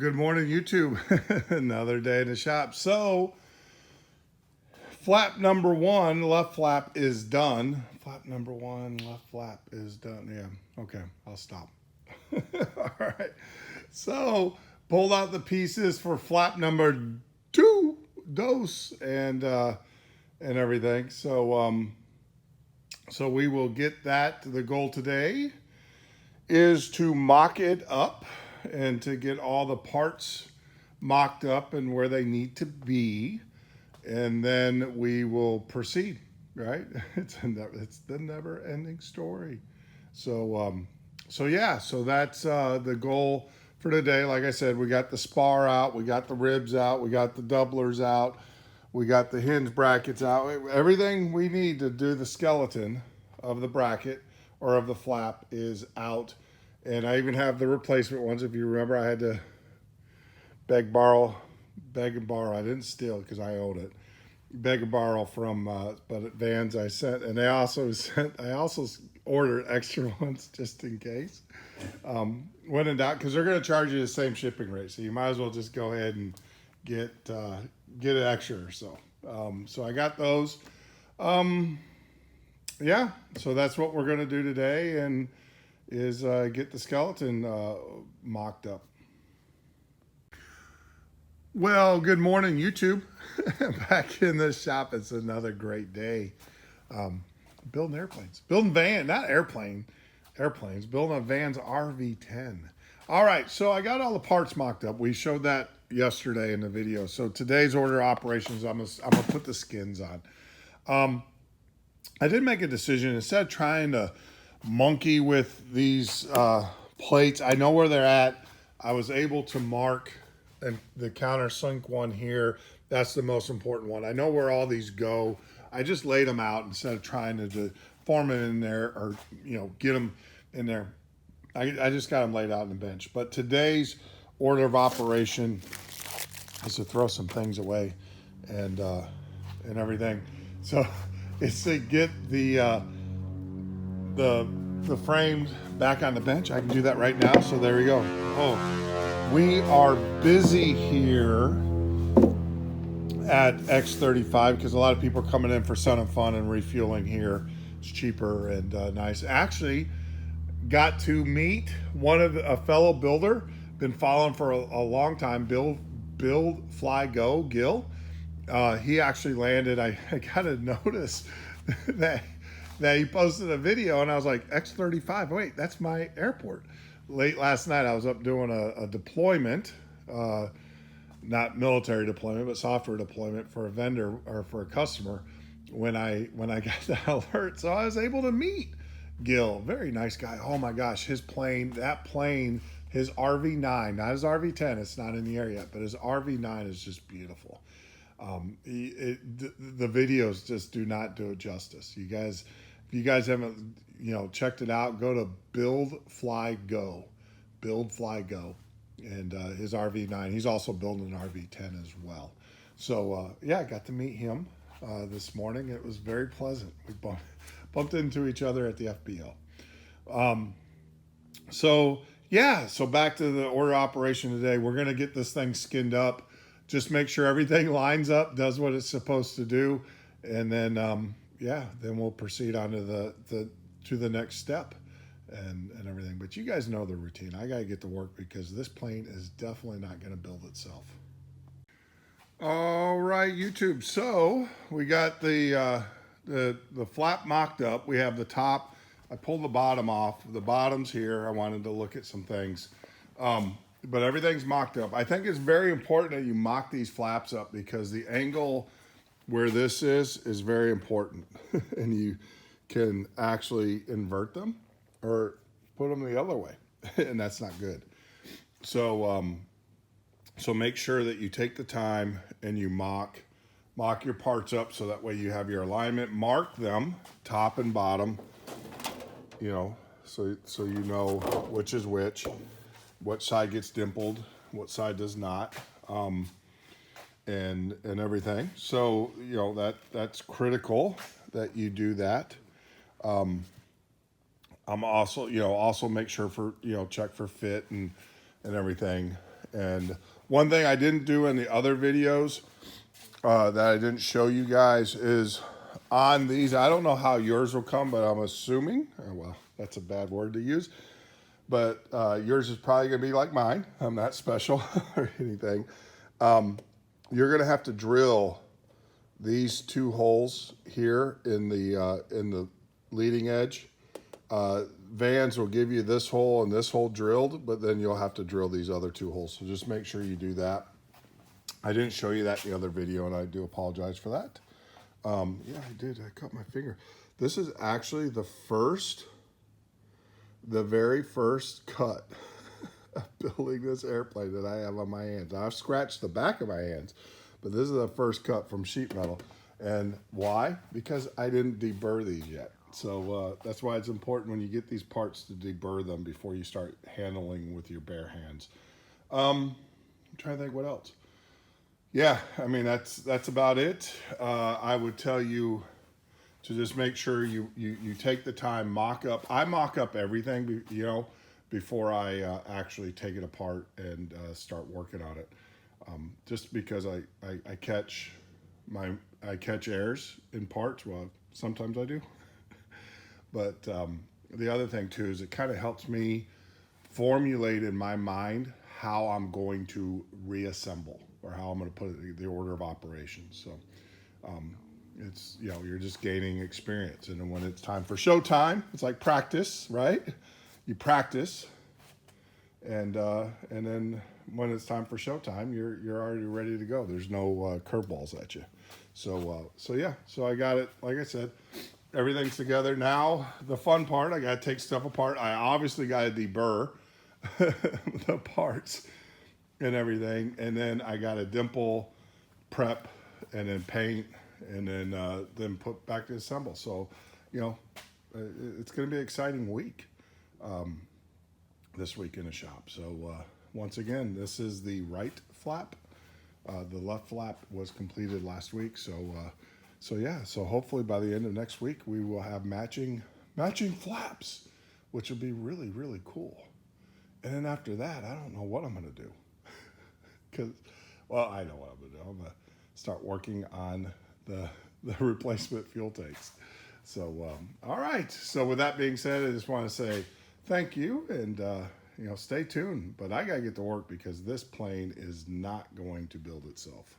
Good morning, YouTube. Another day in the shop. So, flap number one, left flap is done. Flap number one, left flap is done. Yeah, okay, I'll stop. All right. So, pulled out the pieces for flap number two, dose, and everything. So we will get that. The goal today is to mock it up and to get all the parts mocked up and where they need to be, and then we will proceed. Right? It's the never-ending story. So yeah. So that's the goal for today. Like I said, we got the spar out, we got the ribs out, we got the doublers out, we got the hinge brackets out. Everything we need to do the skeleton of the bracket or of the flap is out. And I even have the replacement ones. If you remember, I had to beg and borrow. I didn't steal because I owed it. Beg and borrow from, but at Vans I sent, and I also ordered extra ones just in case. When in doubt, because they're going to charge you the same shipping rate, so you might as well just go ahead and get it extra or so. So I got those. Yeah, so that's what we're going to do today, and is get the skeleton mocked up. Well, good morning, YouTube. Back in the shop. It's another great day. Building airplanes. Building airplanes. Building a Vans RV10. All right, so I got all the parts mocked up. We showed that yesterday in the video. So today's order of operations, I'm gonna put the skins on. I did make a decision. Instead of trying to monkey with these plates, I know where they're at. I was able to mark and the countersink one here. That's the most important one. I know where all these go. I just laid them out instead of trying to form it in there or get them in there. I just got them laid out on the bench. But today's order of operation is to throw some things away and everything. So it's to get the frames back on the bench. I can do that right now. So there we go. Oh, we are busy here at X35 because a lot of people are coming in for Sun and Fun and refueling here. It's cheaper and nice. Actually, got to meet a fellow builder. Been following for a long time. Build Fly Go Gil. He actually landed. I got a notice that he posted a video, and I was like, X35. Wait, that's my airport. Late last night, I was up doing a deployment. Not military deployment, but software deployment for a vendor or for a customer when I got that alert. So I was able to meet Gil. Very nice guy. Oh my gosh, his plane, his RV9, not his RV10, it's not in the air yet, but his RV9 is just beautiful. The videos just do not do it justice. You guys, if you guys haven't, checked it out, go to Build Fly Go. And his RV9. He's also building an RV10 as well. So yeah, I got to meet him this morning. It was very pleasant. We bumped into each other at the FBO. So yeah, so back to the order operation today. We're gonna get this thing skinned up. Just make sure everything lines up, does what it's supposed to do, and then then we'll proceed on to the next step. And everything. But you guys know the routine. I got to get to work because this plane is definitely not going to build itself. All right, YouTube. So we got the flap mocked up. We have the top. I pulled the bottom off. The bottom's here. I wanted to look at some things. But everything's mocked up. I think it's very important that you mock these flaps up because the angle where this is very important. And you can actually invert them or put them the other way, and that's not good. So so make sure that you take the time and you mock your parts up so that way you have your alignment. Mark them top and bottom, so you know which is which, what side gets dimpled, what side does not, and everything. So that's critical that you do that. I'm also make sure for check for fit and everything, And one thing I didn't do in the other videos that I didn't show you guys is on these, I don't know how yours will come, but I'm assuming, well, that's a bad word to use, but yours is probably going to be like mine. I'm not special or anything. You're going to have to drill these 2 holes here in the leading edge. Vans will give you this hole and this hole drilled, but then you'll have to drill these other 2 holes. So just make sure you do that. I didn't show you that in the other video, and I do apologize for that. Yeah, I did. I cut my finger. This is actually the very first cut of building this airplane that I have on my hands. Now, I've scratched the back of my hands, but this is the first cut from sheet metal. And why? Because I didn't deburr these yet. So that's why it's important when you get these parts to deburr them before you start handling with your bare hands. I'm trying to think what else. Yeah, I mean, that's about it. I would tell you to just make sure you take the time, mock up. I mock up everything, before I actually take it apart and start working on it. Just because I catch errors in parts. Well, sometimes I do. But the other thing too is it kind of helps me formulate in my mind how I'm going to reassemble, or how I'm going to put it in the order of operations. So it's, you're just gaining experience. And then when it's time for showtime, it's like practice, right? You practice, and then when it's time for showtime, you're already ready to go. There's no curveballs at you. So yeah, so I got it. Like I said, everything's together. Now the fun part, I got to take stuff apart. I obviously got to deburr the parts and everything, and then I got to dimple, prep, and then paint, and then put back to assemble. So, it's going to be an exciting week this week in the shop. So once again, this is the right flap. The left flap was completed last week. So yeah. So hopefully by the end of next week we will have matching flaps, which will be really, really cool. And then after that, I don't know what I'm going to do. Because, well, I know what I'm going to do. I'm going to start working on the replacement fuel tanks. So, all right. So with that being said, I just want to say thank you, and, stay tuned. But I got to get to work because this plane is not going to build itself.